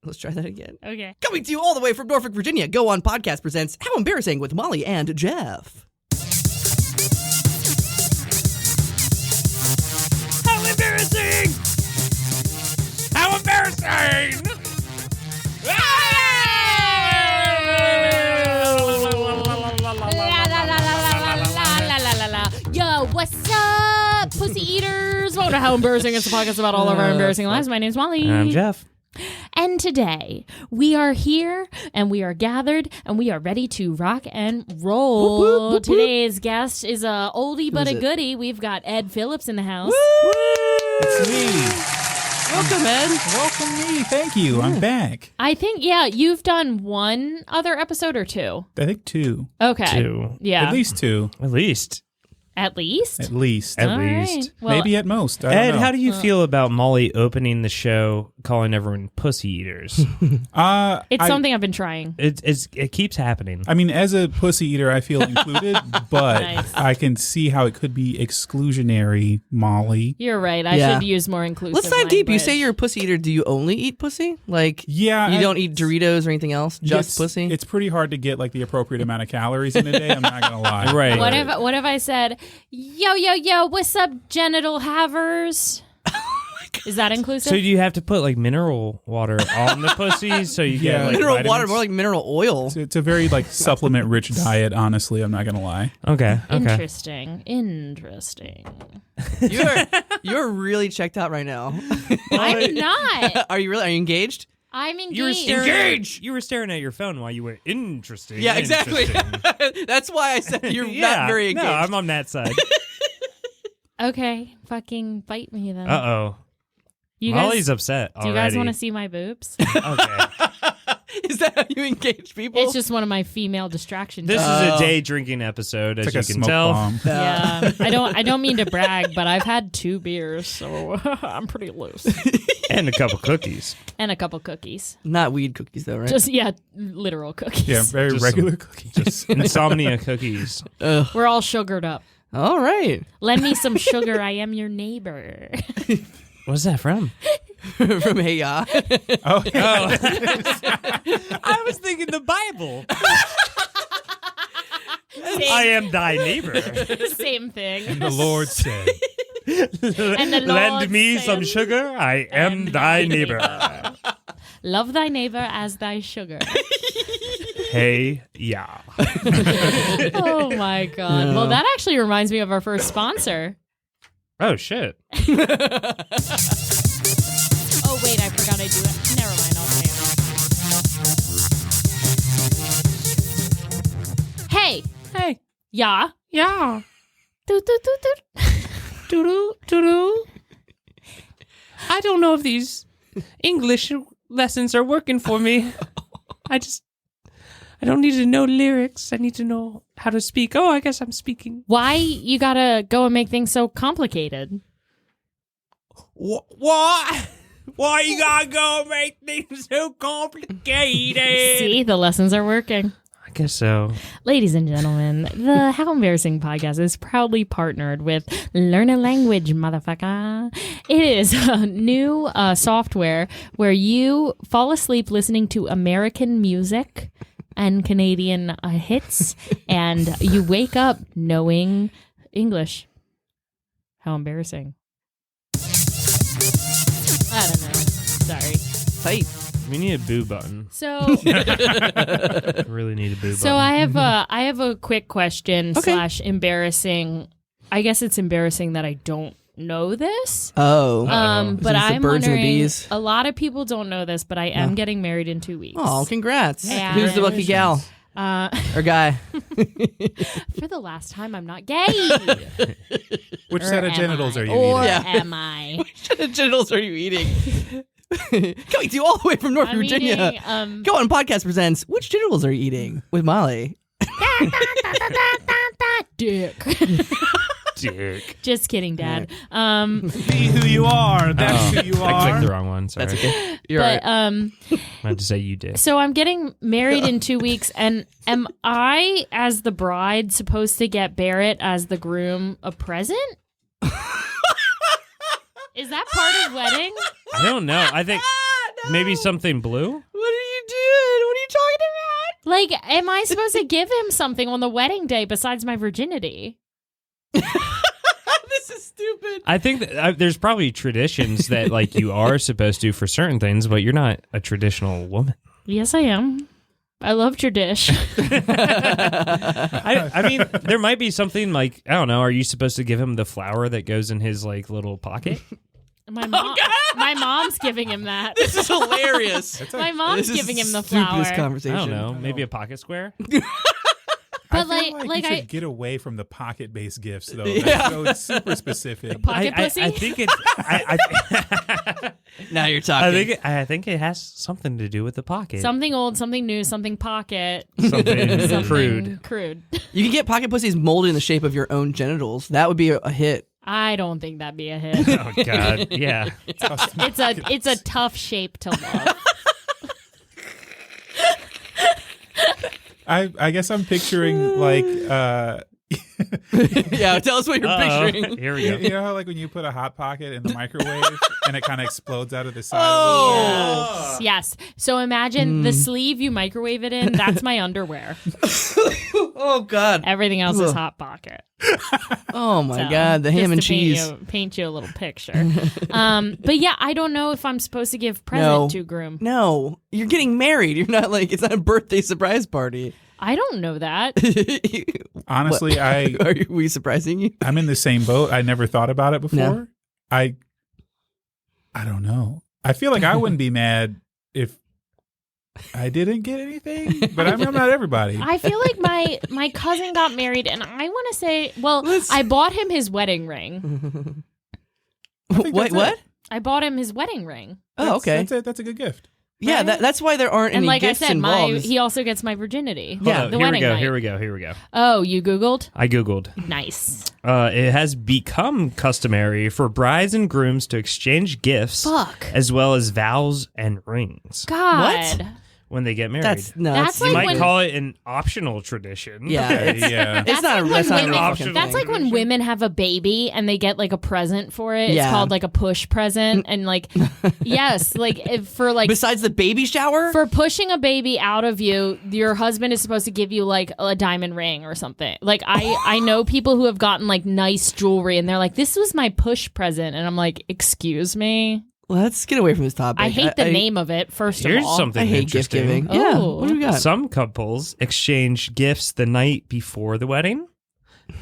Let's try that again. Okay. Coming to you all the way from Norfolk, Virginia, Go On Podcast presents How Embarrassing with Molly and Jeff. How embarrassing! How embarrassing! Yo, what's up, pussy eaters? Welcome to How Embarrassing. It's a podcast about all of our embarrassing lives. My name's Molly. I'm Jeff. And today, we are here, and we are gathered, and we are ready to rock and roll. Whoop, whoop, whoop, Today's guest is a oldie but a is it? goodie. We've got Ed Phillips in the house. It's me. Welcome, Ed. Welcome me. Thank you. I'm back. I think, you've done one other episode or two. I think two. Okay. Two. Yeah. At least two. At least. At least? At least. At All least. right. Well, Maybe at most. I Ed, don't know. how do you feel about Molly opening the show calling everyone pussy eaters? it's something I've been trying. It keeps happening. I mean, as a pussy eater, I feel included, but Nice. I can see how it could be exclusionary, Molly. You're right. I Yeah. should use more inclusive Let's dive deep. You language. say you're a pussy eater. Do you only eat pussy? Like, Yeah. you don't eat Doritos or anything else? Just pussy? It's pretty hard to get like the appropriate amount of calories in a day. I'm not going to lie. Right. What if I said, yo, what's up, genital havers? Is that inclusive? So do you have to put like mineral water on the pussy so you Yeah. get like mineral water, vitamins? more like mineral oil. It's a very like supplement-rich diet, honestly. I'm not going to lie. Okay. Interesting. You're really checked out right now. I'm not. Are you really? Are you engaged? I'm engaged. You were staring. You were staring at your phone while you were interesting. Yeah, exactly. Interesting. That's why I said you're Yeah, not very engaged. No, I'm on that side. Okay, fucking bite me then. Uh-oh. You Molly's guys, upset do you already. guys want to see my boobs? Okay. Is that how you engage people? It's just one of my female distractions. This is a day drinking episode, as It's like a you can smoke tell. bomb. Yeah, I don't mean to brag, but I've had 2 beers, so I'm pretty loose. And a couple cookies. And a couple cookies. Not weed cookies, though, right? Just, literal cookies. Yeah, very Just regular cookies. Just insomnia cookies. We're all sugared up. All right. Lend me some sugar, I am your neighbor. What's that from? From Hey Ya. Oh, yeah. I was thinking the Bible. I am thy neighbor. Same thing. The Lord said. And the Lord Lend me said, some sugar. I am thy neighbor. Love thy neighbor as thy sugar. Hey, yeah. Oh my God. Well, that actually reminds me of our first sponsor. Oh, shit. Oh, wait, I forgot I do it. Never mind, I'll say it. Hey. Yeah. Yeah. Doot, doot, doot, doot. Doo-doo, doo-doo. I don't know if these English lessons are working for me. I don't need to know lyrics. I need to know how to speak. Oh, I guess I'm speaking. Why you gotta go and make things so complicated? Why? Why you gotta go make things so complicated? See, the lessons are working. I guess so. Ladies and gentlemen, the How Embarrassing podcast is proudly partnered with Learn a Language, motherfucker. It is a new software where you fall asleep listening to American music and Canadian hits, and you wake up knowing English. How embarrassing. I don't know. Sorry. Tight. We need a boo button. So Really need a boo button. So I have a quick question / embarrassing. I guess it's embarrassing that I don't know this. Oh. But Is this the I'm birds and the wondering. bees? A lot of people don't know this, but I am getting married in 2 weeks. Oh, congrats. Yeah. Who's the lucky gal or guy? For the last time, I'm not gay. Which Or set of am genitals I? are you Or eating? Yeah. am I? What genitals are you eating? Coming to you all the way from Norfolk, I'm Virginia. eating, Go On Podcast presents Which Genitals Are You Eating? With Molly. dick. Dick. Just kidding, Dad. Be who you are. That's who you I are. clicked the wrong one. Sorry. That's okay. You're But right. I had to say you did. So I'm getting married in 2 weeks, and am I, as the bride, supposed to get Barrett as the groom a present? Is that part of wedding? I don't know. I think Maybe something blue? What are you doing? What are you talking about? Like, am I supposed to give him something on the wedding day besides my virginity? This is stupid. I think that, there's probably traditions that like you are supposed to for certain things, but you're not a traditional woman. Yes, I am. I love your dish. I mean, there might be something like, I don't know, are you supposed to give him the flower that goes in his like little pocket? My mom's giving him that. This is hilarious. My mom's This is giving him the stupidest flower. conversation. I don't know, maybe a pocket square? But I feel like you I should get away from the pocket-based gifts, though. Yeah. That's so super specific. pocket pussy. I think it's. Now you're talking. I think it has something to do with the pocket. Something old, something new, something pocket, Something crude. Crude. You can get pocket pussies molded in the shape of your own genitals. That would be a hit. I don't think that'd be a hit. Oh God, yeah. It's a tough shape to love. I guess I'm picturing like Yeah, tell us what you're picturing. Here we go. you know how like when you put a hot pocket in the microwave and it kind of explodes out of the side. Oh. Yes. So imagine the sleeve you microwave it in. That's my underwear. Oh, God. Everything else is hot pocket. Oh, my So, God. The ham and just to cheese. paint you a little picture. But yeah, I don't know if I'm supposed to give present to groom. No, you're getting married. You're not like, it's not a birthday surprise party. I don't know that. Honestly, Are we surprising you? I'm in the same boat. I never thought about it before. No. I don't know. I feel like I wouldn't be mad if I didn't get anything, but I'm not everybody. I feel like my cousin got married, and I want to say, well, I bought him his wedding ring. What? I bought him his wedding ring. Oh, okay. That's a good gift. Yeah, that's why there aren't And any like I gifts said, involved. he also gets my virginity. Yeah, the here we wedding go. night. Here we go. Oh, you Googled? I Googled. Nice. It has become customary for brides and grooms to exchange gifts Fuck. as well as vows and rings God. when they get married. That's nuts. That's you like might when- call it an optional tradition. Yeah. Yeah. It's not. like That's not when an women- option. That's like when women have a baby and they get like a present for it. Yeah. It's called like a push present, and like, yes, like for like Besides the baby shower. for pushing a baby out of you, your husband is supposed to give you like a diamond ring or something. Like I know people who have gotten like nice jewelry and they're like, this was my push present, and I'm like, excuse me. Let's get away from this topic. I hate the name of it. First Here's of all, something I hate gift interesting. giving. Yeah. Oh. What do we got? Some couples exchange gifts the night before the wedding,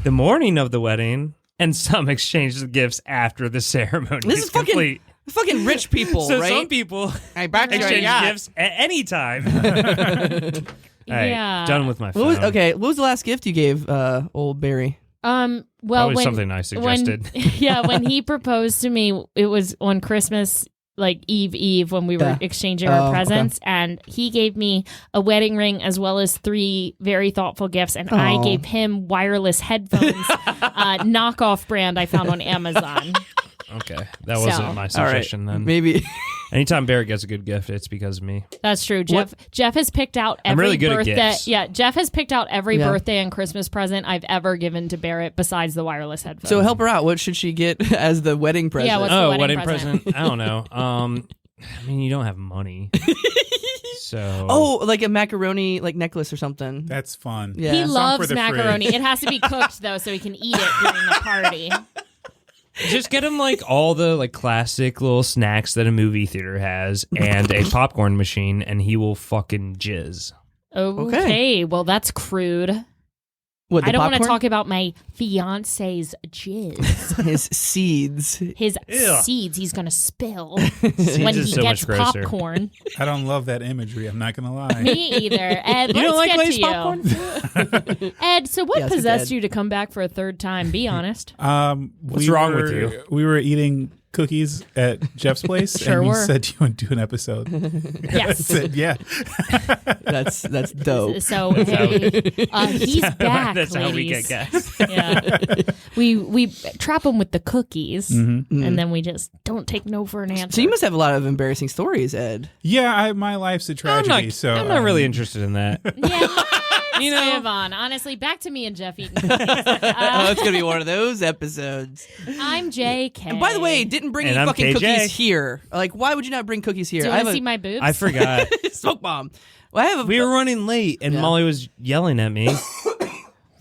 the morning of the wedding, and some exchange the gifts after the ceremony This is complete. fucking rich people, So right? some people I brought you a exchange yacht. gifts at any time. All right, Yeah. done with my phone. What was the last gift you gave old Barry? well, Probably when something I suggested. when he proposed to me, it was on Christmas, like Eve when we were Yeah. exchanging Oh, our okay. presents, and he gave me a wedding ring as well as 3 very thoughtful gifts, and I Oh. gave him wireless headphones, knockoff brand I found on Amazon. Okay, that wasn't my suggestion then. Maybe. Anytime Barrett gets a good gift, it's because of me. That's true. Jeff has picked out every I'm really good at birthday. gifts. Yeah, Jeff has picked out every Yeah. birthday and Christmas present I've ever given to Barrett besides the wireless headphones. So help her out. What should she get as the wedding present? Yeah, what's the Oh, wedding wedding present? present? I don't know. I mean, you don't have money, so Oh, like a macaroni like necklace or something. That's fun. Yeah. He Some loves for the macaroni. fridge. It has to be cooked though, so he can eat it during the party. just get him like all the like classic little snacks that a movie theater has, and a popcorn machine, and he will fucking jizz. Okay, well that's crude. What, the I don't want to popcorn? talk about my fiance's jizz. His seeds. His Ew. seeds he's gonna spill Seeds when is he so gets much grosser. popcorn. I don't love that imagery. I'm not gonna lie. Me either. Ed, You don't let's like get glazed to popcorn? you. Ed, so what Yes, it's possessed Ed. you to come back for a third time? Be honest. What's wrong with you? We were eating cookies at Jeff's place, Sure and you were. said you would do an episode. I Yes. said, yeah. That's dope. So hey, he's back. That's how we ladies. get guests. Yeah. We trap him with the cookies, Mm-hmm. and then we just don't take no for an answer. So you must have a lot of embarrassing stories, Ed. Yeah, my life's a tragedy. I'm so not really interested in that. Yeah. You know, move on. Honestly, back to me and Jeff eating. Oh, it's gonna be one of those episodes. I'm JK. And by the way, didn't bring And any I'm fucking KJ. cookies here. Like, why would you not bring cookies here? do you I want have to see my boobs? I forgot. smoke bomb. Well, I have a, We were running late, and Yeah. Molly was yelling at me.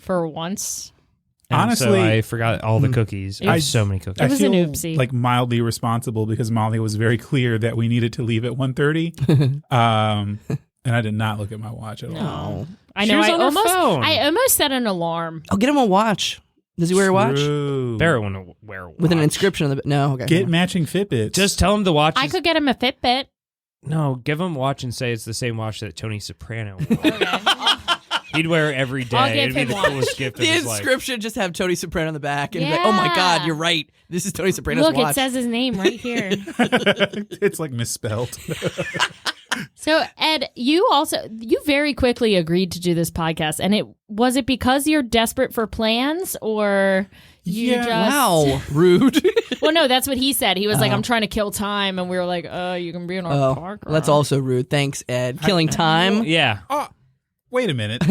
For once. And Honestly- so I forgot all the cookies. I have so many cookies. It was I an feel oopsie. like mildly responsible because Molly was very clear that we needed to leave at 1:30. And I did not look at my watch at all. No. I She know. was I on her almost, phone. I almost set an alarm. I'll get him a watch. Does he wear a watch True. Barrett want to wear a watch. with an inscription on the? No, okay. Get matching Fitbits. Just tell him the watch. I could get him a Fitbit. No, give him a watch and say it's the same watch that Tony Soprano wore. He'd wear it every day. I'll give It'd be him the watch. coolest gift of The his life. inscription just have Tony Soprano on the back, and be like, oh my God, Yeah. you're right. This is Tony Soprano's Look, watch. it says his name right here. It's like misspelled. So, Ed, you very quickly agreed to do this podcast, and was it because you're desperate for plans, or you Yeah. just Wow, rude. Well, no, that's what he said. He was like, "I'm trying to kill time," and we were like, "You can be in our park." Well, that's also rude. Thanks, Ed. Killing time. Yeah. Oh, wait a minute.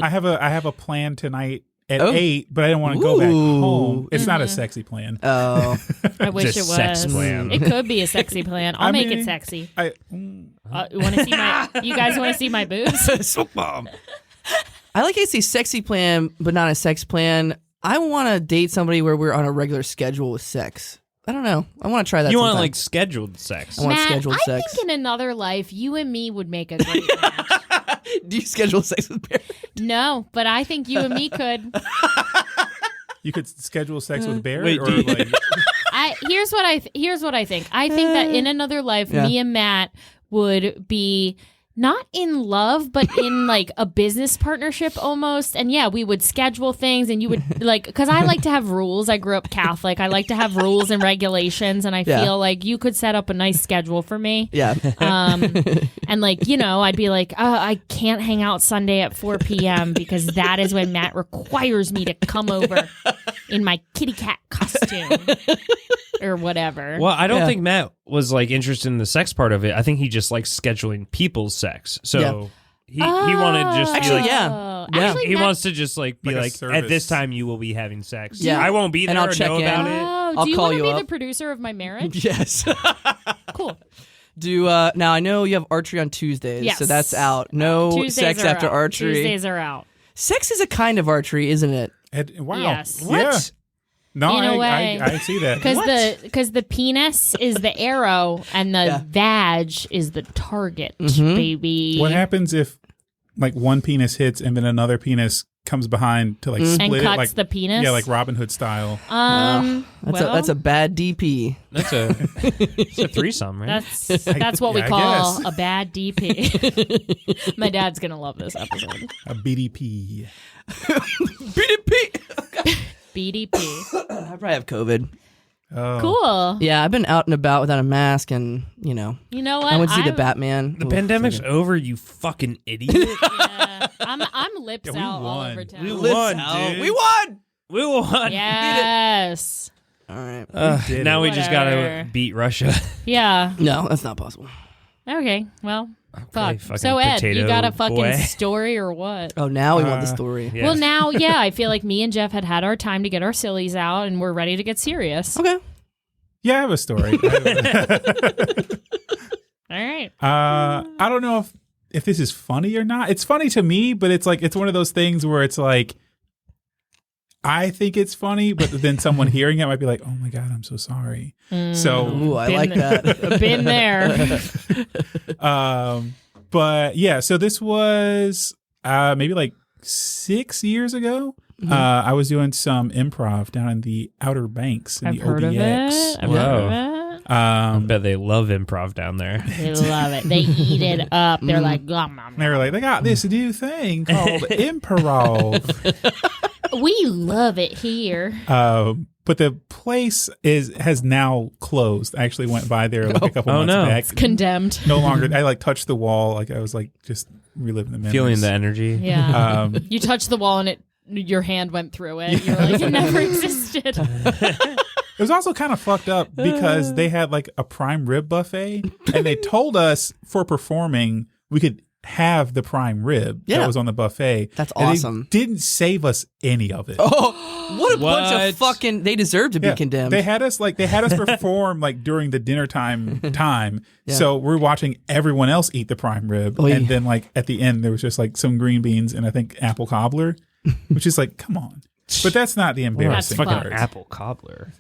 I have a plan tonight at 8, but I don't want to go back Ooh. home. It's not a sexy plan. Oh, I wish It's a it was. sex plan. It could be a sexy plan. I'll I make mean, it sexy. You want to see my? You guys want to see my boobs? smoke bomb. I like I say sexy plan, but not a sex plan. I want to date somebody where we're on a regular schedule with sex. I don't know. I want to try that. You want sometime. like scheduled sex. I want Matt, scheduled I sex. think in another life, you and me would make a great match. Do you schedule sex with Barrett? No, but I think you and me could. You could schedule sex with Barrett, Wait, or do you- like Here's what I think. I think that in another life, Yeah. me and Matt would be not in love, but in like a business partnership almost. And yeah, we would schedule things, and you would like, because I like to have rules. I grew up Catholic. I like to have rules and regulations, and I Yeah. feel like you could set up a nice schedule for me. Yeah. And like, I'd be like, I can't hang out Sunday at 4 p.m. because that is when Matt requires me to come over in my kitty cat costume or whatever. Well, I don't Yeah. think Matt was like interested in the sex part of it. I think he just likes scheduling people's sex. So he wanted to just be Actually, like, yeah. Oh. Actually, he Matt- wants to just like be Like a like, service. at this time you will be having sex. Yeah. I won't be there And I'll or check know in. about it. Oh, I'll do you call want to you be up. the producer of my marriage? Yes. Cool. Now I know you have archery on Tuesdays, Yes. so that's out. No Tuesdays sex are after out. archery. Tuesdays are out. Sex is a kind of archery, isn't it? wow. Yes. Yeah. No, In a way. I see that. Because the penis is the arrow and the Yeah. vag is the target, Mm-hmm. baby. What happens if like one penis hits and then another penis comes behind to like split And it, cuts like the penis? Yeah, like Robin Hood style. That's a bad DP. It's a threesome, right? That's what we I call guess. a bad DP. My dad's gonna love this episode. A BDP. BDP. BDP. I probably have COVID. Oh. Cool. Yeah, I've been out and about without a mask, and You know what? I went to see the I'm- Batman. The Ooh, pandemic's fucking- over, you fucking idiot. Yeah, I'm lips Yeah, we out all won. over town. We Lips won, out. dude. We won. We won. Yes. All right. Now we just Whatever. gotta beat Russia. Yeah. No, that's not possible. Okay. Well, fuck. fucking So Ed, you potato got a fucking boy. story or what? Oh, now we want the story. Yeah. Well, now, yeah, I feel like me and Jeff had our time to get our sillies out, and we're ready to get serious. Okay. Yeah, I have a story. All right. I don't know if this is funny or not. It's funny to me, but it's like it's one of those things where it's like I think it's funny, but then someone hearing it might be like, "Oh my god, I'm so sorry." So, Ooh, I Been like that. Been there. but yeah, so this was maybe like 6 years ago. I was doing some improv down in the Outer Banks in I've the heard of OBX. it. I've heard of it. I bet they love improv down there. They love it. They eat it up. They're like, "Nom, nom, And they were like, they got this new thing called improv. we love it here." But the place has now closed. I actually went by there like a couple months no. back. Condemned. No longer. I like touched the wall. Like I was like just reliving the memories. Feeling the energy. Yeah. You touched the wall and your hand went through it. You're like, it never existed. It was also kind of fucked up because they had like a prime rib buffet, and they told us for performing we could have the prime rib that was on the buffet. That's and awesome. They didn't save us any of it. Oh, what a bunch of fucking! They deserve to be condemned. They had us perform like during the dinner time. Yeah. So we're watching everyone else eat the prime rib, and then like at the end there was just like some green beans and I think apple cobbler, which is like, come on. But that's not the embarrassing fucking part. apple cobbler.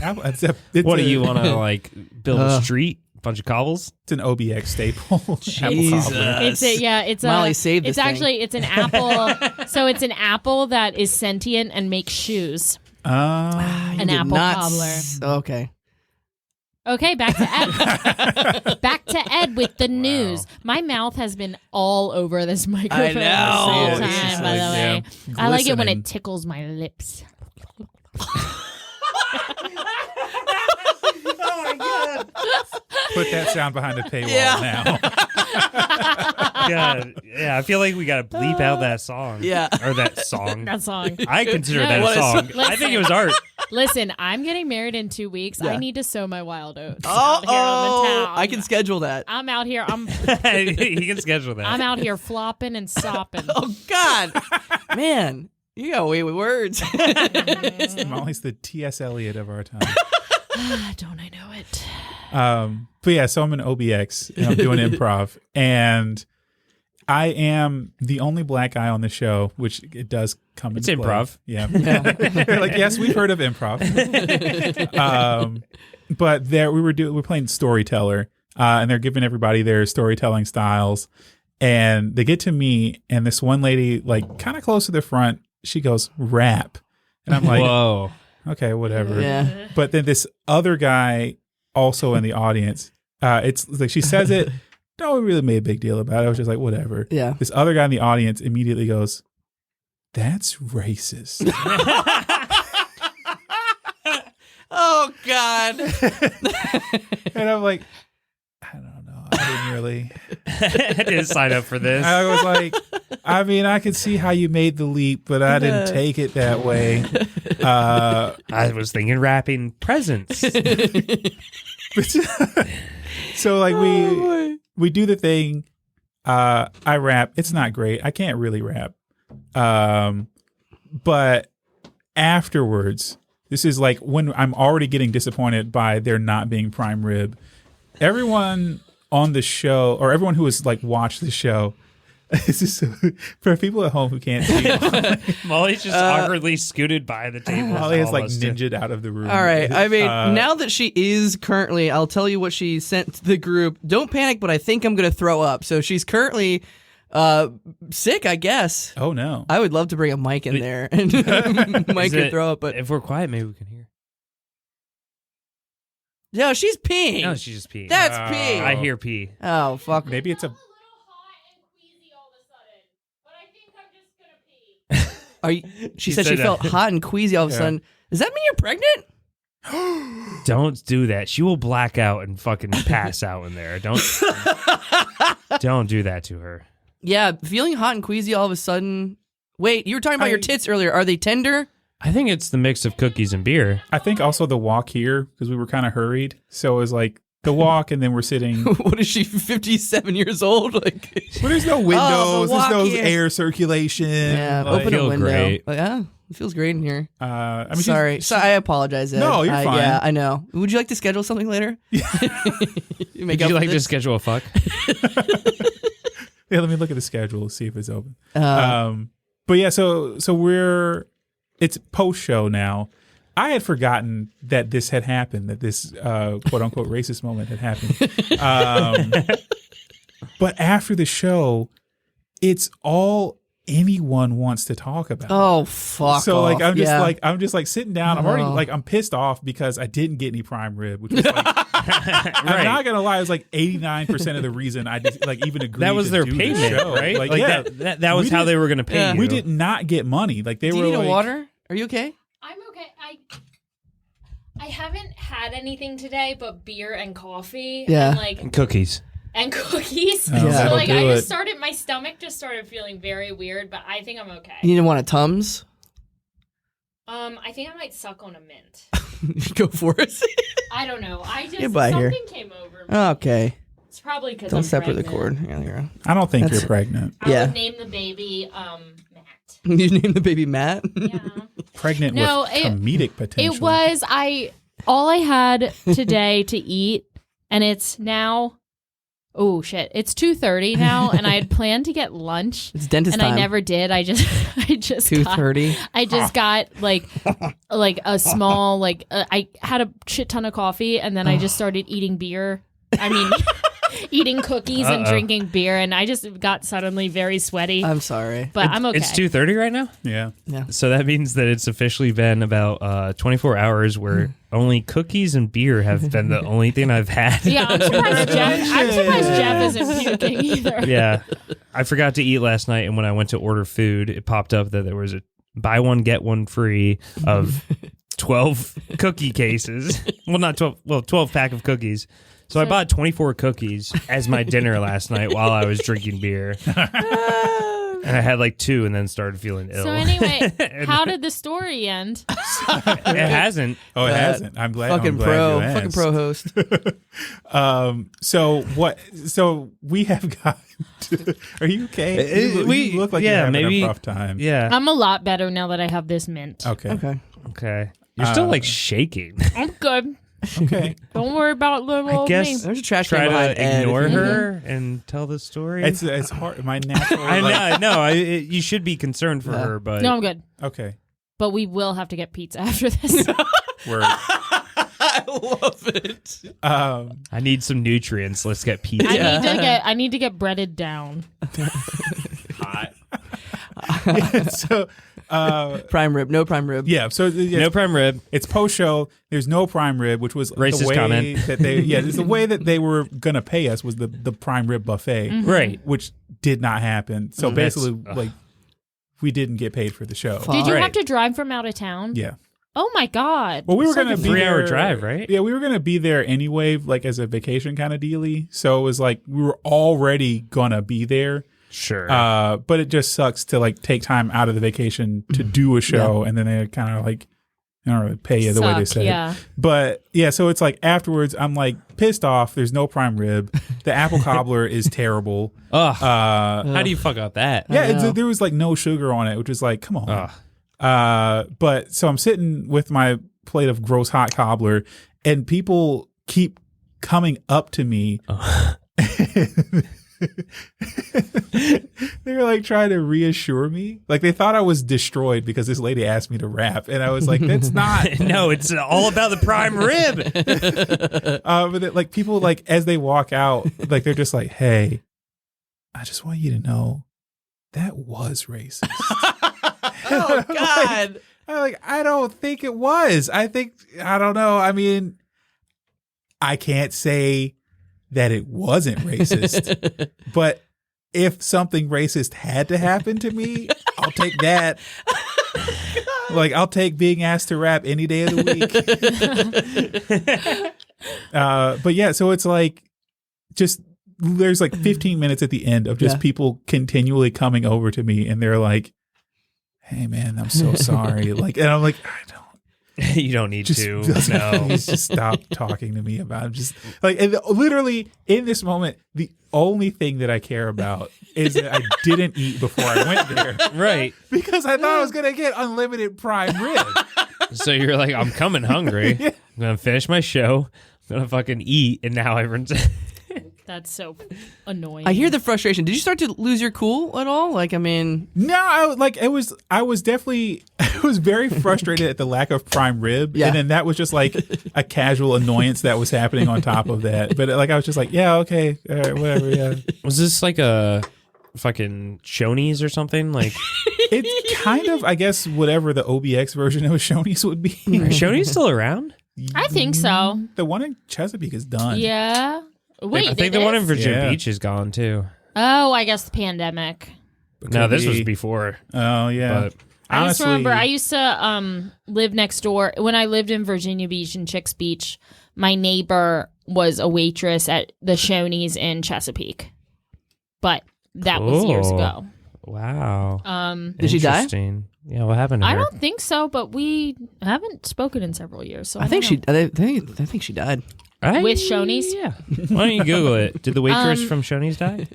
What do you want to like build a street? Bunch of cobbles. It's an OBX staple. Jesus. It's Molly saved this it's actually it's an apple. So it's an apple that is sentient and makes shoes. An apple cobbler. Okay. Okay, back to Ed. Back to Ed with the news. My mouth has been all over this microphone I know. the whole time, by the way. I like it when it tickles my lips. Put that sound behind the paywall now. Yeah, I feel like we got to bleep out that song. Yeah. Or that song. That song. I consider that a song. I think it was art. Listen, I'm getting married in 2 weeks. Yeah. I need to sow my wild oats. Oh, out here on the town. I can schedule that. I'm out here. He can schedule that. I'm out here flopping and sopping. Oh God, man, you got away with words. Molly's the T.S. Eliot of our time. Don't I know it? But yeah, so I'm an OBX and I'm doing improv, and I am the only black guy on the show, which it does come into play. Improv. Yeah. Like, yes, we've heard of improv. But there we're playing storyteller, and they're giving everybody their storytelling styles, and they get to me, and this one lady, like kind of close to the front, she goes, rap, and I'm like, whoa. Okay, whatever. Yeah. But then this other guy also in the audience, it's like she says it, no one really made a big deal about it. I was just like, whatever. Yeah. This other guy in the audience immediately goes, that's racist. Oh God. And I'm like, I don't know. I didn't really. I didn't sign up for this. I was like, I mean, I could see how you made the leap, but I didn't take it that way. I was thinking wrapping presents. So like we do the thing. I rap. It's not great. I can't really rap. But afterwards, this is like when I'm already getting disappointed by there not being prime rib. Everyone on the show, or everyone who has like watched the show, this is for people at home who can't see. Molly's just awkwardly scooted by the table. Molly is like ninja'd out of the room. All right. I mean, now that she is currently, I'll tell you what she sent to the group. Don't panic, but I think I'm going to throw up. So she's currently sick, I guess. Oh no! I would love to bring a mic in there and Mike could throw up. But if we're quiet, maybe we can hear. No, she's peeing. No, she's just peeing. That's pee. I hear pee. Oh fuck. Maybe it's a. Are you, she said she felt hot and queasy all of a sudden. Does that mean you're pregnant? Don't do that. She will black out and fucking pass out in there. Don't do that to her. Yeah, feeling hot and queasy all of a sudden. Wait, you were talking about your tits earlier. Are they tender? I think it's the mix of cookies and beer. I think also the walk here, because we were kind of hurried. So it was like the walk, and then we're sitting. What is she, 57 years old? Like, well, there's no windows. There's no here. air circulation. Yeah, like, open a window. Great. Like, yeah, it feels great in here. I mean, sorry, I apologize, Ed. No, you're fine. Yeah, I know. Would you like to schedule something later? Would you like to schedule a fuck? Yeah, let me look at the schedule, see if it's open. But yeah, so it's post show now. I had forgotten that this had happened, that this quote unquote racist moment had happened. But after the show, it's all anyone wants to talk about. Oh fuck! So like off. I'm just like sitting down. I'm already like I'm pissed off because I didn't get any prime rib, which was like I'm not gonna lie, it was like 89% of the reason I just like even agreed. That was to their do payment, the show. right? Like yeah, that was how they were gonna pay you. We did not get money. Like they Do were. you need like, a water? Are you okay? I'm okay. I haven't had anything today but beer and coffee. Yeah. And cookies. And cookies. Oh, Yeah. So like that'll do I it. just started, my stomach just started feeling very weird, but I think I'm okay. You need one of Tums? I think I might suck on a mint. Go for it. I don't know. I just Get by something here. came over me. Okay. It's probably because Don't separate the cord. Yeah, there you I don't think That's- you're pregnant. I Yeah. would name the baby Matt. go. You named the baby Matt? Yeah. Pregnant No, with it- comedic potential. It was all I had today to eat, and it's now. Oh shit! It's 2:30 now, and I had planned to get lunch, It's dentist and time. I never did. I just 2:30. I just got like a small I had a shit ton of coffee, and then I just started eating beer. I mean, eating cookies and drinking beer, and I just got suddenly very sweaty. I'm sorry. But I'm okay. It's 2:30 right now? Yeah. So that means that it's officially been about 24 hours where only cookies and beer have been the only thing I've had. Yeah, I'm surprised Jeff isn't puking either. Yeah. I forgot to eat last night, and when I went to order food, it popped up that there was a buy one, get one free of 12 cookie cases. Well, not 12, 12 pack of cookies. So I bought 24 cookies as my dinner last night while I was drinking beer. And I had like 2 and then started feeling ill. So anyway, how did the story end? It hasn't. Oh, it That hasn't. I'm glad. Fucking I'm glad pro. you Fucking asked. pro host. So what? So we have got. Are you okay? You look like you're having a rough time. Yeah. I'm a lot better now that I have this mint. Okay. Okay. Okay. You're still like shaking. I'm good. Okay. Don't worry about little I old guess- me. There's a trash Try can behind to Ed. ignore her and tell the story. It's hard. My natural. I know. You should be concerned for her, but No, I'm good. Okay. But we will have to get pizza after this. Word. I love it. I need some nutrients. Let's get pizza. I need to get breaded down. Hot. So. Prime rib. No prime rib. Yeah. So No prime rib. It's post show. There's no prime rib, which was Racist the way comment. that they. Yeah, it's the way that they were gonna pay us was the prime rib buffet, Right. which did not happen. So That's- basically, like, we didn't get paid for the show. Fuck. Did you Right. have to drive from out of town? Yeah. Oh my god. Well, we were It's like gonna a be 3-hour there- drive, right? Yeah, we were gonna be there anyway, like as a vacation kind of dealy. So it was like we were already gonna be there. Sure. But it just sucks to like take time out of the vacation to do a show, and then they kind of like I don't really pay you the way they Suck, said yeah. it. But yeah, so it's like afterwards, I'm like pissed off. There's no prime rib. The apple cobbler is terrible. Ugh. Uh, How do you fuck up that? yeah, know. there was like no sugar on it, which is like, come on. Ugh. But so I'm sitting with my plate of gross hot cobbler, and people keep coming up to me. They're like trying to reassure me. Like they thought I was destroyed because this lady asked me to rap. And I was like, that's not. No, it's all about the prime rib. But like people like as they walk out, like they're just like, hey, I just want you to know that was racist. Oh God. I don't think it was. I don't know. I mean, I can't say that it wasn't racist, but if something racist had to happen to me, I'll take that. Like, I'll take being asked to rap any day of the week. But yeah, so it's like, just, there's like 15 minutes at the end of just people continually coming over to me, and they're like, hey man, I'm so sorry. Like, and I'm like, I don't. You don't need to. No. Please just stop talking to me about it. Just like, and literally in this moment, the only thing that I care about is that I didn't eat before I went there. Right. Because I thought I was gonna get unlimited prime rib. So you're like, I'm coming hungry. I'm gonna finish my show. I'm gonna fucking eat, and now everyone's. That's so annoying. I hear the frustration. Did you start to lose your cool at all? Like, I mean, No, I was definitely I was very frustrated at the lack of prime rib. Yeah. And then that was just like a casual annoyance that was happening on top of that. But like I was just like, yeah, okay, all right, whatever, yeah. Was this like a fucking Shoney's or something? Like, It's kind of, I guess, whatever the OBX version of a Shoney's would be. are Shoney's still around? I think so. The one in Chesapeake is done. Yeah. Wait, I think it the one in is? Virginia Yeah. Beach is gone too. Oh, I guess the pandemic. No, this was be. before. Oh yeah. But I just Honestly, remember I used to live next door when I lived in Virginia Beach and Chicks Beach. My neighbor was a waitress at the Shoney's in Chesapeake, but that was years Cool. ago. wow. Did she die? Interesting. Yeah, what happened to I her? don't think so, but we haven't spoken in several years. So I think don't know. I think she died. With Shoney's? Yeah. Why don't you Google it? Did the waitress from Shoney's die?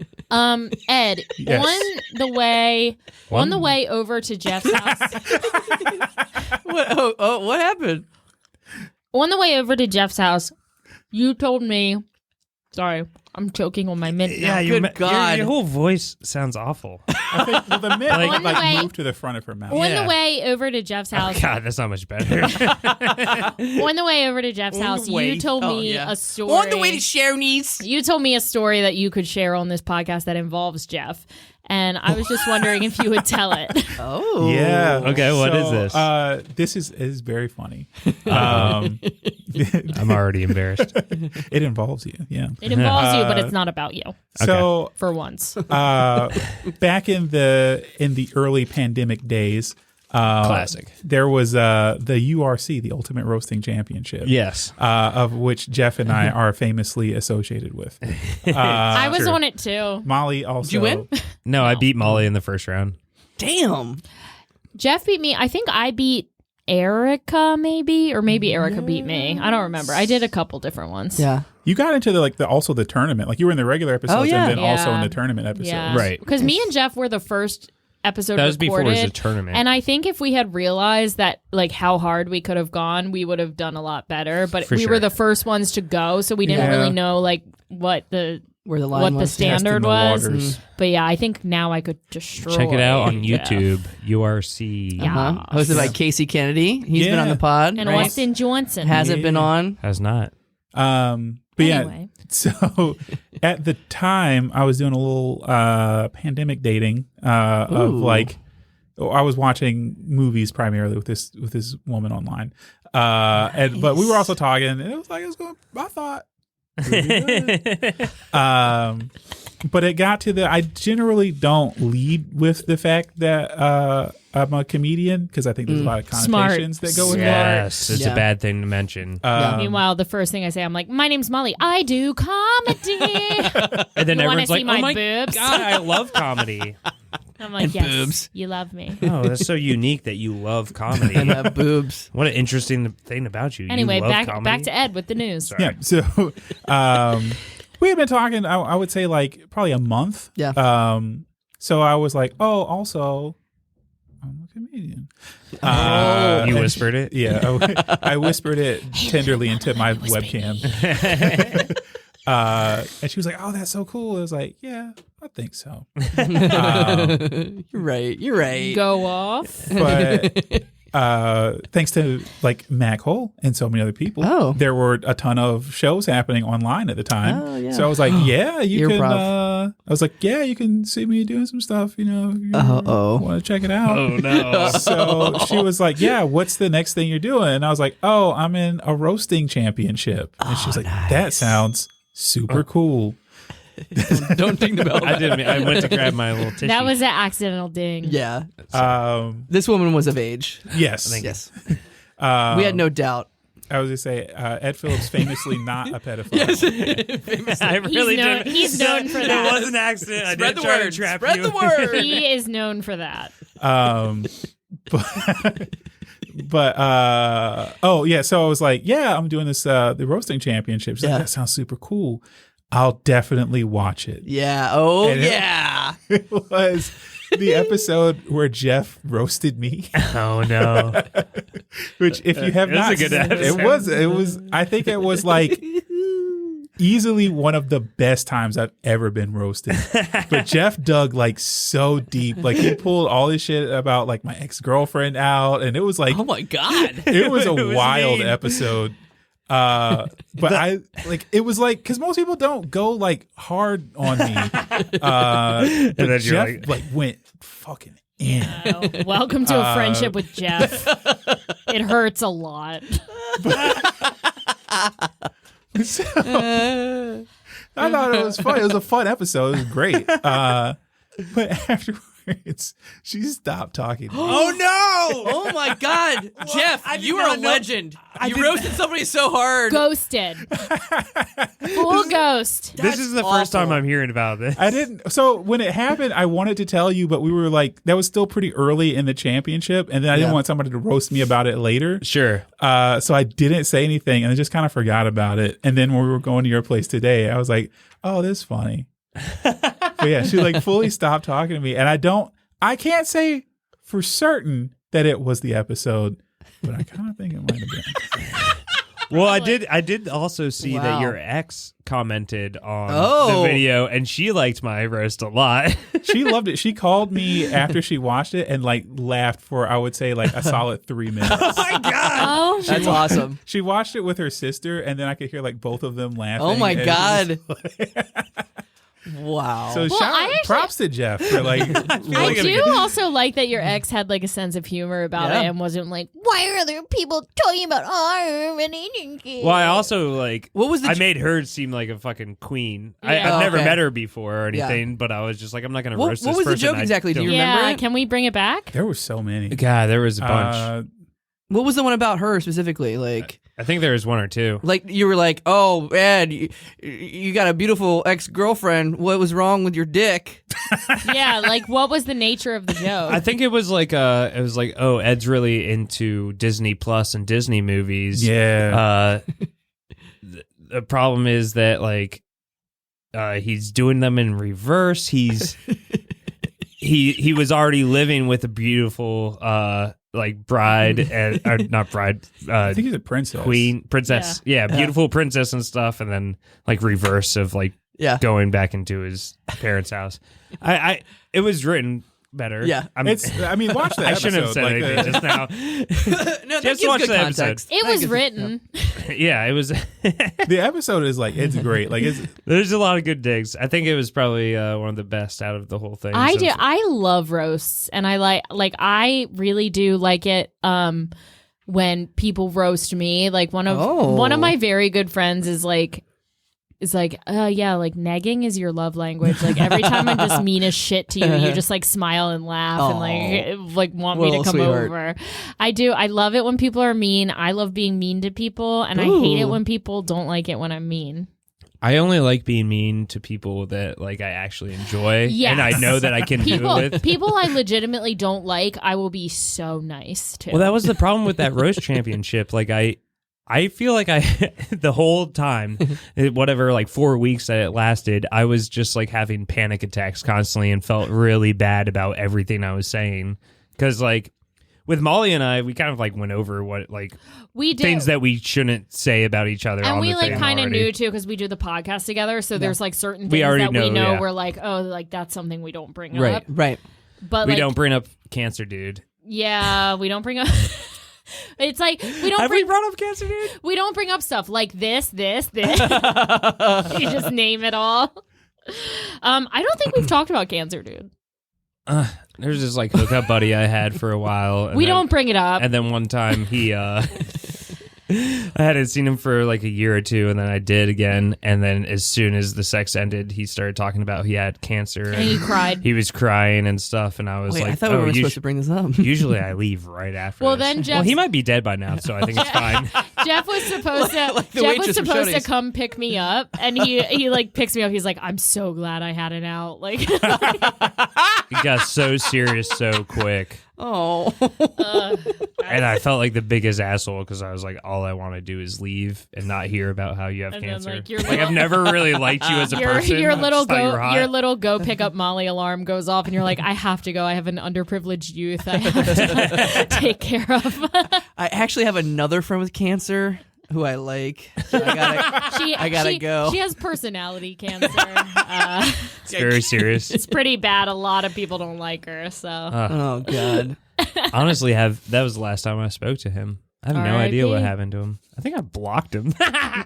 Ed, Yes. on the way over to Jeff's house. What happened? On the way over to Jeff's house, you told me. Sorry, I'm choking on my mint now. Good God. Your whole voice sounds awful. I think well, the mint On the way- moved to the front of her mouth. On Yeah. the way over to Jeff's house, God, that's not much better. on the way over to Jeff's On the house, way. you told Oh, me yeah. a story. On the way to Shoney's. You told me a story that you could share on this podcast that involves Jeff, and I was just wondering if you would tell it. Oh. Yeah. Okay, what is this? This is very funny. I'm already embarrassed. It involves you. Yeah. It involves you, but it's not about you. So For once, back in the early pandemic days, Classic. there was the URC, the Ultimate Roasting Championship. Yes. Of which Jeff and I are famously associated with. I was true. on it too. Molly also. Did you win? No, I beat Molly in the first round. Damn. Jeff beat me. I think I beat Erica, or maybe Erica beat me. I don't remember. I did a couple different ones. Yeah. You got into also the tournament. Like you were in the regular episodes yeah. and then also Yeah. in the tournament episodes. Yeah, Right. Because me and Jeff were the first episode That was before it was recorded, a tournament. and I think if we had realized that like how hard we could have gone, we would have done a lot better. But For we sure. were the first ones to go, so we didn't Yeah. really know like what the Where the line what the was. standard Testing the was. waters. But yeah, I think now I could destroy. Check it out on Jeff. YouTube. URC Yeah. Hosted by Casey Kennedy. He's been Yeah. on the pod. And right? Austin Johnson. Hasn't been on. has not. But Anyway. yeah, so at the time I was doing a little pandemic dating of Ooh. like I was watching movies primarily with this woman online. But we were also talking and it was going I thought pretty good. But it got to I generally don't lead with the fact that I'm a comedian because I think there's a lot of Smart. connotations that go with that. Yes, it's Yeah. a bad thing to mention. Meanwhile, the first thing I say, I'm like, "My name's Molly. I do comedy." and then you wanna everyone's see like, my "Oh my boobs?" god, I love comedy." I'm like, And "Yes, boobs. you love me." Oh, that's so unique that you love comedy. And have boobs. What an interesting thing about you. Anyway, you love back comedy? to Ed with the news. Sorry. Yeah. So we had been talking, I would say like probably a month. Yeah. So I was like, oh, also, I'm a comedian. You and whispered it? Yeah. I whispered it tenderly into my webcam. And she was like, oh, that's so cool. I was like, yeah, I think so. You're right. You're right. Go off. But thanks to like Mac Hole and so many other people, there were a ton of shows happening online at the time. Oh, yeah. So I was like, yeah, you can. Improv. I was like, yeah, you can see me doing some stuff. You know, if you want to check it out. Oh no. So she was like, yeah, what's the next thing you're doing? And I was like, oh, I'm in a roasting championship. And she was like, that sounds super cool. Don't ding the bell. I didn't. I went to grab my little tissue. That was an accidental ding. Yeah. This This woman was of age. yes. Yes. We had no doubt. I was going to say, Ed Phillips famously not a pedophile. I really known- didn't. he's known for It that. was an accident. I Spread didn't the try word. to trap Spread you. the word. He is known for that. Oh yeah, so I was like, yeah, I'm doing this the roasting championship. She's like, Yeah. that sounds super cool. I'll definitely watch it. Yeah. Oh, And it- yeah. It was the episode where Jeff roasted me, Oh no. which if you have It was not a good seen- episode. it was I think it was like easily one of the best times I've ever been roasted. But Jeff dug like so deep. Like he pulled all this shit about like my ex-girlfriend out, and it was like Oh, my God. it was a It was wild mean. episode. But I like it was like because most people don't go like hard on me. But then you're Jeff like- went fucking in. Oh, welcome to a friendship with Jeff. It hurts a lot. So, I thought it was fun. It was a fun episode. It was great. But afterwards, She stopped talking. Oh no! Oh my God, Jeff, you are a legend. You roasted somebody so hard. Ghosted. Full ghost. This is the first time I'm hearing about this. I didn't. So when it happened, I wanted to tell you, but we were like, that was still pretty early in the championship, and then I didn't want somebody to roast me about it later. Sure. So I didn't say anything, and I just kind of forgot about it. And then when we were going to your place today, I was like, "Oh, this is funny." But yeah, she like fully stopped talking to me, and I can't say for certain that it was the episode, but I kind of think it might have been. Well, I did also see that Wow. your ex commented on Oh. the video, and she liked my roast a lot. She loved it. She called me after she watched it and like laughed for, I would say, like a solid 3 minutes. Oh my god! Oh, That's awesome. She watched it with her sister, and then I could hear like both of them laughing. Oh my and it God. was- Wow. So props to Jeff for like. I do also like that your ex had like a sense of humor about Yeah. it and wasn't like, why are other people talking about our relationship? Well, I also like. What was the I made her seem like a fucking queen. Yeah. I've never Okay. met her before or Yeah. anything, but I was just like, I'm not gonna What- roast what this was the person. joke exactly? Do you don't- remember Yeah, it? can we bring it back? There were so many. God, there was a bunch. What was the one about her specifically? Like I think there was one or two. you were like, "Oh, man, you got a beautiful ex-girlfriend. What was wrong with your dick?" Yeah, like what was the nature of the joke? I think it was like oh, Ed's really into Disney Plus and Disney movies. Yeah. The problem is that like he's doing them in reverse. He was already living with a beautiful like bride and or not bride I think he's a princess. princess. Yeah, beautiful princess and stuff, and then like reverse of like Yeah. going back into his parents' house. It was written better. Yeah. I mean, watch the I episode. shouldn't have said like, anything just now. No, that Just gives watch good the context. it That was gives- written. Yeah, it was. the episode is like, it's great. Like, it's There's a lot of good digs. I think it was probably one of the best out of the whole thing. I So- do. I love roasts, and I I really do like it. When people roast me, like one of my very good friends is like, yeah, like negging is your love language. Like every time I'm just mean as shit to you, you just like smile and laugh and like want me to Little come sweetheart. over. I do. I love it when people are mean. I love being mean to people, and I hate it Ooh. when people don't like it when I'm mean. I only like being mean to people that like I actually enjoy, Yes. and I know that I can do it with. People I legitimately don't like, I will be so nice to. Well, that was the problem with that roast championship. Like I feel like the whole time, whatever, like 4 weeks that it lasted, I was just like having panic attacks constantly and felt really bad about everything I was saying. Because like with Molly and I, we kind of like went over what like we did. things that we shouldn't say about each other. And on we the like thing kind of already. knew too because we do the podcast together. So there's like certain We things already that we know, know yeah. we're like, oh, like that's something we don't bring Right. up. Right. But We like, don't bring up cancer, dude. yeah, we don't bring up. It's like we don't Have we bring. brought up cancer, dude? We don't bring up stuff like this. You just name it all. I don't think we've talked about cancer, dude. There's this like hookup buddy I had for a while. And We then- don't bring it up. And then one time he, I hadn't seen him for like a year or two, and then I did again. And then as soon as the sex ended, he started talking about he had cancer. And he cried. He was crying and stuff, and I was Wait, like, I thought we "Oh, weren't supposed to bring this up. usually I leave right after." Well, this." then well, Jeff's- he might be dead by now, so I think it's fine. Jeff was supposed to. Like the Jeff was waitress from supposed to Shoney's. come pick me up, and he like picks me up. He's like, "I'm so glad I had it out." Like, It got so serious so quick, Oh. and I felt like the biggest asshole because I was like, all I want to do is leave and not hear about how you have And then, cancer. like, your Like little- I've never really liked you as a person. your I little just thought you were hot. your little go pick up Molly alarm goes off, and you're like, "I have to go. I have an underprivileged youth. I have to take care of." I actually have another friend with cancer who I like. So I gotta go. She has personality cancer. It's very serious. It's pretty bad. A lot of people don't like her. So Oh God. Honestly, that was the last time I spoke to him. I have no idea what happened to him. I think I blocked him. I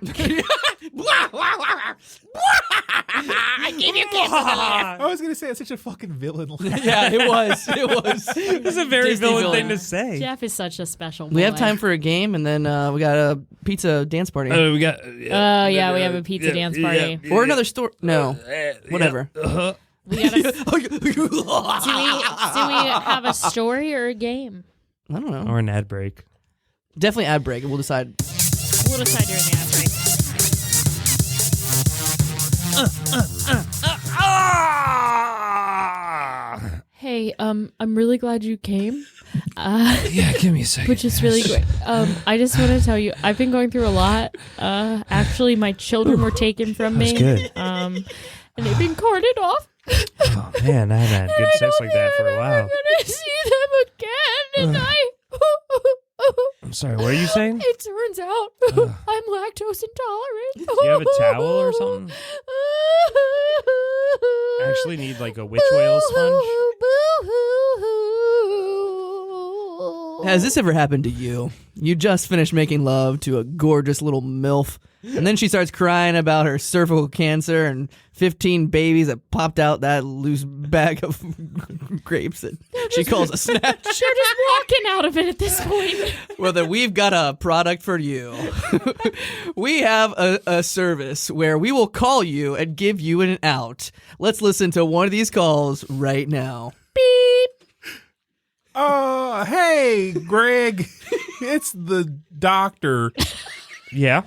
gave you cancer. I was gonna say it's such a fucking villain. Yeah, it was. It was. It's a very Disney villain villain. thing to say. Jeff is such a special boy. We have time for a game, and then we got a pizza dance party. Oh, we got. Oh yeah, we have a pizza dance party. Or another store. No. Whatever. We gotta, do we have a story or a game? I don't know. Or an ad break. Definitely ad break, and we'll decide. We'll decide during the ad break. Hey, I'm really glad you came. Yeah, give me a second. Which is really great. I just want to tell you, I've been going through a lot. Actually, my children were taken from me. That's good. And they've been carted off. Oh, man, I haven't had good sex like that for a while. I'm gonna see them again, and I'm sorry, what are you saying? it turns out I'm lactose intolerant. Do you have a towel or something? I actually need like a witch whale sponge. Has this ever happened to you? You just finished making love to a gorgeous little MILF, and then she starts crying about her cervical cancer and 15 babies that popped out that loose bag of grapes that she calls a snatch. They're just walking out of it at this point. Well, then we've got a product for you. We have a service where we will call you and give you an out. Let's listen to one of these calls right now. Beep. Hey, Greg. It's the doctor. Yeah.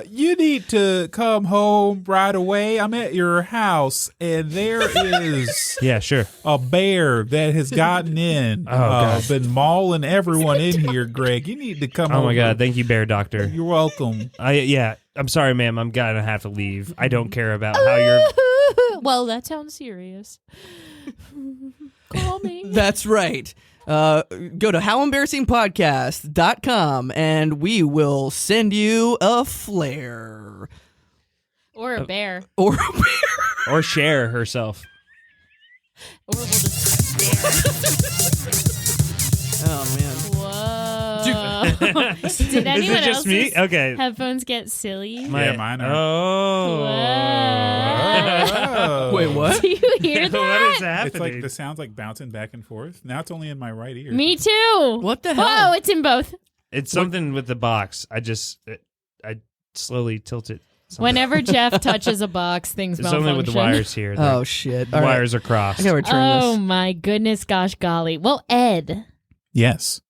You need to come home right away. I'm at your house, and there is Yeah, sure. a bear that has gotten in. God. Been mauling everyone in here, Greg. You need to come Oh over. my God, thank you, Bear Doctor. You're welcome. I'm sorry, ma'am. I'm gonna have to leave. I don't care about how you're. Well, that sounds serious. Call me. That's right. Go to howembarrassingpodcast.com and we will send you a flare. Or a bear. Or a bear. Or Cher herself. Or we'll just stare. Oh, man. Whoa. Did anyone Is it just me? else's Okay. headphones get silly? Yeah, mine are. Oh. Oh. Wait, what? Do you hear that? What is happening? It's like the sound's like bouncing back and forth. Now it's only in my right ear. Me too. What the hell? Whoa, it's in both. It's something with the box. I slowly tilt it. Something. Whenever Jeff touches a box, things It's malfunction. only with the wires here. Oh, shit. The All right. wires are crossed. I gotta return Oh this. my goodness, gosh, golly. Well, Ed, Yes.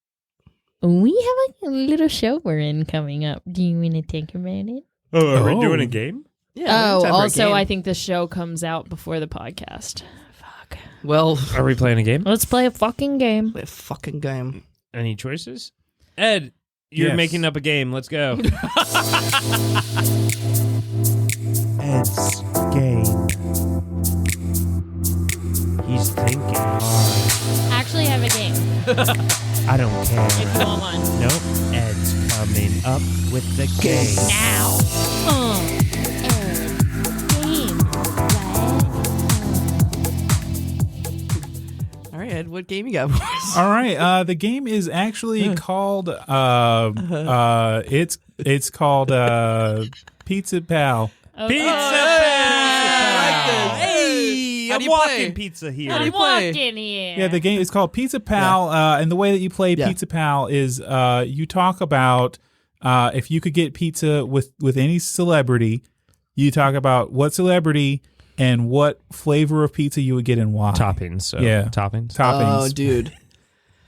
we have a little show we're in coming up. Do you want to think about it? Oh, are we Oh. doing a game? Yeah, time for a also, game. I think the show comes out before the podcast. Fuck. Well, Are we playing a game? Let's play a fucking game. play a fucking game. Any choices? Ed, you're Yes. making up a game. Let's go. Ed's game. He's thinking hard. Actually, I have a game I don't care. if you want one. Nope. Ed's coming up with the game. Now. All right, Ed, what game you got for us? All right. The game is actually called it's called Pizza Pal. Pizza I like this. Hey, how I'm do you walking play? pizza How do here. you I'm play? walking here. Yeah, the game is called Pizza Pal, and the way that you play Yeah. Pizza Pal is you talk about if you could get pizza with any celebrity, you talk about what celebrity and what flavor of pizza you would get and why. Toppings. So Yeah. Toppings. Toppings. Oh, dude.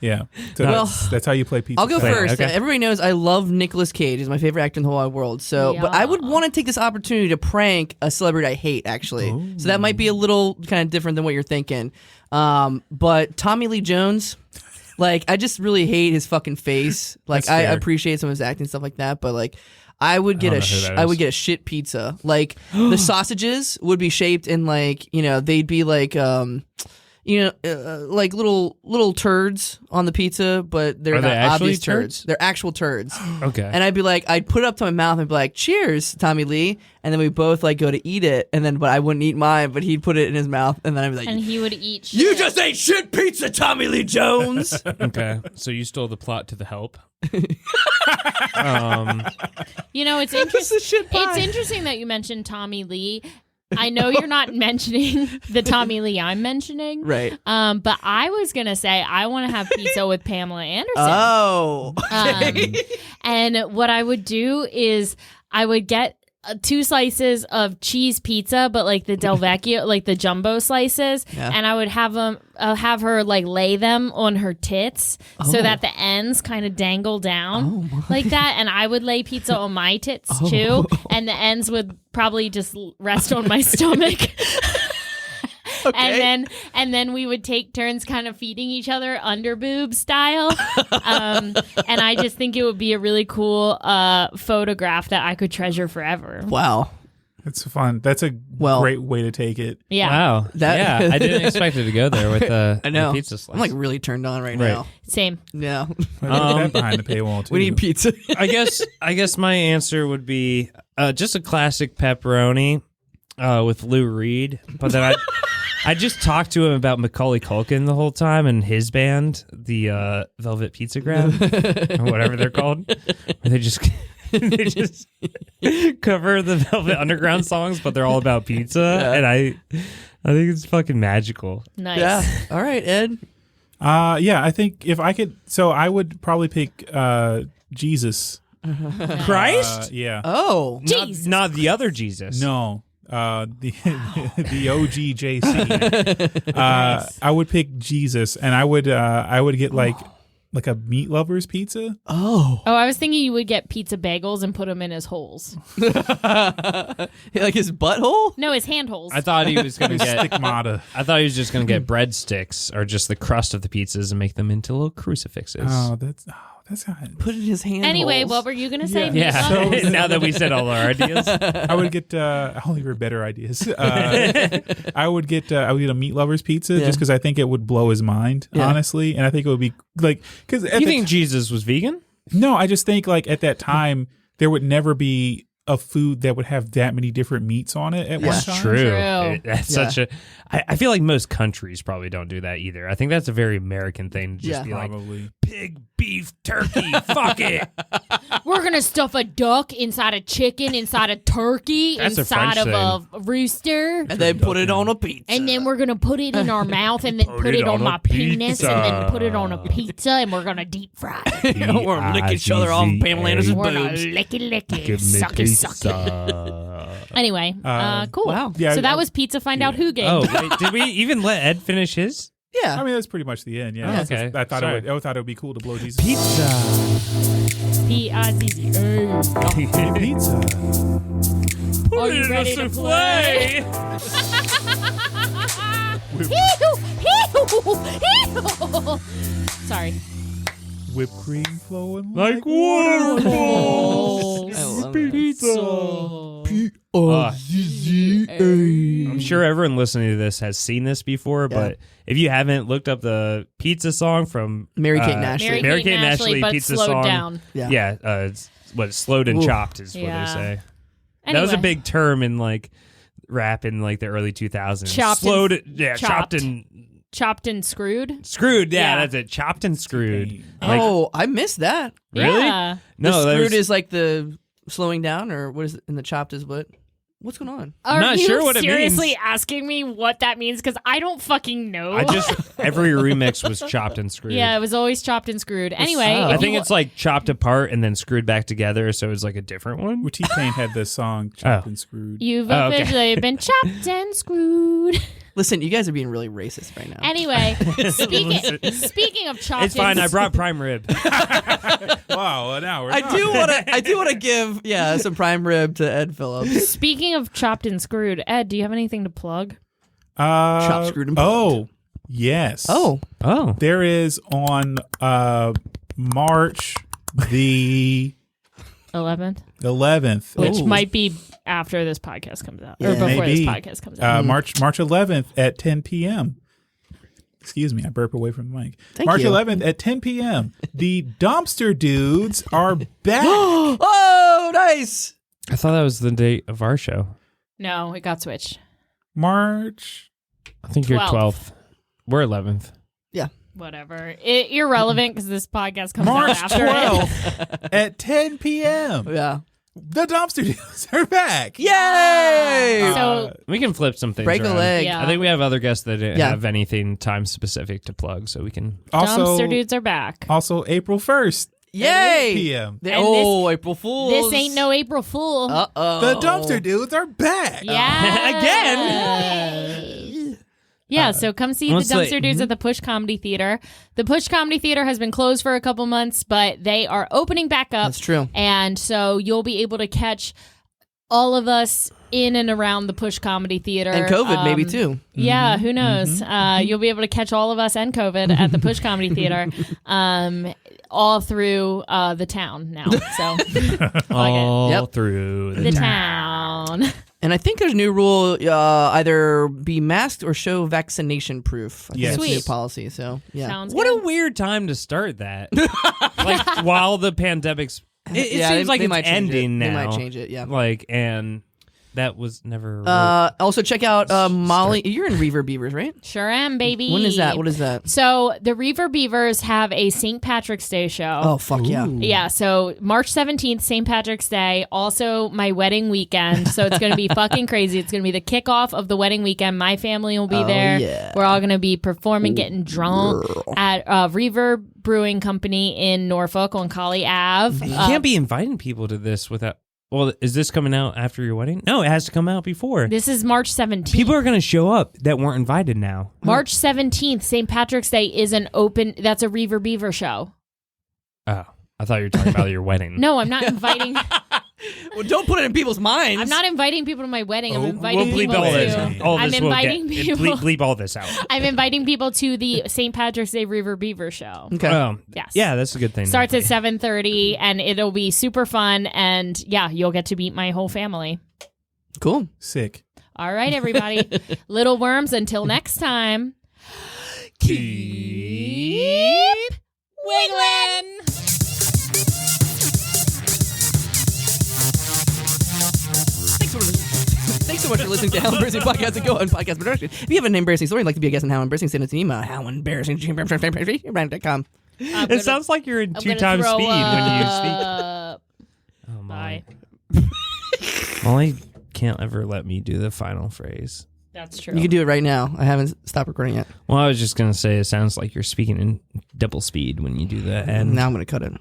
Yeah. So Well, that's how you play Pizza I'll go Pal. first. Okay. Everybody knows I love Nicolas Cage. He's my favorite actor in the whole wide world. So, but I would Yeah. want to take this opportunity to prank a celebrity I hate, actually. So that might be a little kind of different than what you're thinking. But Tommy Lee Jones, like, I just really hate his fucking face. Like, That's I fair. appreciate some of his acting and stuff like that, but like, I would get I don't know who that I would is. get a shit pizza. Like the sausages would be shaped in like, you know, they'd be like like little turds on the pizza, but they're Are not they actually obvious turds. turds? They're actual turds. Okay. And I'd be like, I'd put it up to my mouth and be like, "Cheers, Tommy Lee," and then we both like go to eat it, and then but I wouldn't eat mine, but he'd put it in his mouth, and then I'd be like, And he would eat shit. "You just ate shit pizza, Tommy Lee Jones." Okay. So you stole the plot to The Help. You know, it's This interesting. is shit pie. It's interesting that you mentioned Tommy Lee. I know you're not mentioning the Tommy Lee I'm mentioning. Right. But I was gonna say I want to have pizza with Pamela Anderson. Oh. And what I would do is I would get 2 slices of cheese pizza, but like the Del Vecchio, like the jumbo slices, and I would have her like lay them on her tits so that the ends kind of dangle down like that, and I would lay pizza on my tits too, and the ends would probably just rest on my stomach. Okay. And then we would take turns kind of feeding each other under boob style. And I just think it would be a really cool photograph that I could treasure forever. Wow. That's fun. That's a great way to take it. Yeah. Wow. Yeah, I didn't expect it to go there with the I know. pizza slice. I'm like really turned on right now. Same. Yeah. That behind the paywall too. We need pizza. I guess my answer would be just a classic pepperoni with Lou Reed, but then I just talked to him about Macaulay Culkin the whole time and his band, the Velvet Pizza Grab, or whatever they're called. They just cover the Velvet Underground songs, but they're all about pizza, and I think it's fucking magical. Nice. Yeah. All right, Ed. Yeah, I think if I could, so I would probably pick Jesus. Christ? Yeah. Oh. Jesus. Not the other Jesus. No. The OGJC. I would pick Jesus, and I would get like a meat lover's pizza. Oh. Oh, I was thinking you would get pizza bagels and put them in his holes. Like his butthole? No, his hand holes. I thought he was gonna get. Stigmata. I thought he was just gonna get breadsticks or just the crust of the pizzas and make them into little crucifixes. That's not. Put it in his hand. Anyway, holes. what were you going to say? Yeah. Meat lovers? Now that we said all our ideas, I would get. I'll leave her better ideas. I would get a meat lover's pizza just because I think it would blow his mind, honestly, and I think it would be like because you think Jesus was vegan? No, I just think like at that time there would never be a food that would have that many different meats on it at one time. True. True. That's such a. I feel like most countries probably don't do that either. I think that's a very American thing to just be Probably. like pig, beef, turkey. Fuck it. We're going to stuff a duck inside a chicken, inside a turkey, That's a inside French of a rooster. And then put it on a pizza. And then we're going to put it in our mouth and then put it on my penis and then put it on a pizza and we're going to deep fry it. We're gonna lick each other off Pamela Anderson's We're going boobs. to lick it, suck it. Anyway, cool. Wow. Yeah, So that was Pizza Find Out Who game. Oh, wait, did we even let Ed finish his? Yeah. I mean, that's pretty much the end. Yeah. Oh, okay. I thought Sorry. I thought it would be cool to blow Jesus. Pizza. P-I-Z-Z-A. Pizza. Are you ready to play? Sorry. Whipped cream flowing Like waterfalls. I love Pizza. I'm sure everyone listening to this has seen this before, but if you haven't, looked up the pizza song from Mary-Kate and Ashley. Mary-Kate and Ashley, but pizza slowed song. down. Yeah. It's what slowed and chopped is what Yeah. they say. Anyway. That was a big term in like rap in like the early 2000s. Chopped slowed and- it, chopped and Chopped and screwed. screwed. Yeah, Yeah. that's it. Chopped and screwed. Like, Oh, I missed that. really? Yeah. No, the there's- screwed is like the slowing down, or what is it? And the chopped is what? What's going on? Are not you sure what it seriously means. asking me what that means? Because I don't fucking know. I just every remix was chopped and screwed. yeah, it was always chopped and screwed. Anyway, Oh. I if think you- it's like chopped apart and then screwed back together, so it's like a different one. Where T-Pain had this song, Chopped and Screwed. You've Oh, okay. officially been chopped and screwed. Listen, you guys are being really racist right now. Anyway, speaking of chopped, It's fine. and I brought prime rib. Wow, an hour. I do want to give some prime rib to Ed Phillips. Speaking of chopped and screwed, Ed, do you have anything to plug? Chopped, Screwed, and Oh, yes. Oh, Oh, There is on March the 11th. Which Oh. might be after this podcast comes out, or Yeah. before Maybe. this podcast comes out. March 11th at 10 p.m. Excuse me, I burp away from the mic. Thank March you. 11th at 10 p.m. The Dumpster Dudes are back. oh, nice. I thought that was the date of our show. No, it got switched. March. I think you're 12th. We're 11th. Whatever. Irrelevant because this podcast comes March out after it. 12th at 10 p.m. Yeah. The Dumpster Dudes are back. Yay! So We can flip some things Break a around. leg. Yeah. I think we have other guests that didn't Yeah. have anything time specific to plug, so we can. Also, Dumpster Dudes are back. also April 1st Yay! 8 p.m. Oh, April Fools. This ain't no April Fool. Uh-oh. The dumpster dudes are back. Yeah. Again. Yeah, so come see the let's Dumpster see. Dudes at the Push Comedy Theater. The Push Comedy Theater has been closed for a couple months, but they are opening back up. That's true. And so you'll be able to catch all of us in and around the Push Comedy Theater. And COVID maybe too. Yeah, who knows? You'll be able to catch all of us and COVID at the Push Comedy Theater all through the town now. So All Yep. through the town. And I think there's a new rule: either be masked or show vaccination proof. I think Yes. that's a new Sweet. policy. So yeah, Sounds What good. a weird time to start that. Like while the pandemic's, it Yeah, seems like they it's might change ending it. now. They might change it. Yeah. Like, and that was never. Also check out Molly. You're in Reaver Beavers, right? Sure am, baby. When is that? What is that? So the Reaver Beavers have a St. Patrick's Day show. Oh fuck yeah! Yeah, so March 17th, St. Patrick's Day, also my wedding weekend. So it's going to be fucking crazy. It's going to be the kickoff of the wedding weekend. My family will be there. yeah. We're all going to be performing, getting drunk at Reaver Brewing Company in Norfolk on Collie Ave. you can't be inviting people to this without. Well, is this coming out after your wedding? No, it has to come out before. This is March 17th. People are going to show up that weren't invited now. March 17th, St. Patrick's Day is an open, that's a Reaver Beaver show. Oh, I thought you were talking about your wedding. No, I'm not inviting. Well, don't put it in people's minds. I'm not inviting people to my wedding. I'm We'll inviting bleep people all this. to. All I'm this will inviting get, people. bleep all this out. I'm inviting people to the St. Patrick's Day Reaver Beaver show. Okay. Yes. Yeah, that's a good thing. Starts at 7:30 and it'll be super fun and yeah, you'll get to meet my whole family. Cool. Sick. All right, everybody. Little worms, until next time. Keep wiggling. Thanks so much for listening to How Embarrassing Podcast and Go on Podcast Production. If you have an embarrassing story and like to be a guest on How Embarrassing, send it to email howembarrassing.com. It sounds like you're in 2 times speed when you speak. Oh my. Bye. Molly can't ever let me do the final phrase. That's true. You can do it right now. I haven't stopped recording yet. Well, I was just going to say it sounds like you're speaking in double speed when you do the end. Now I'm going to cut it.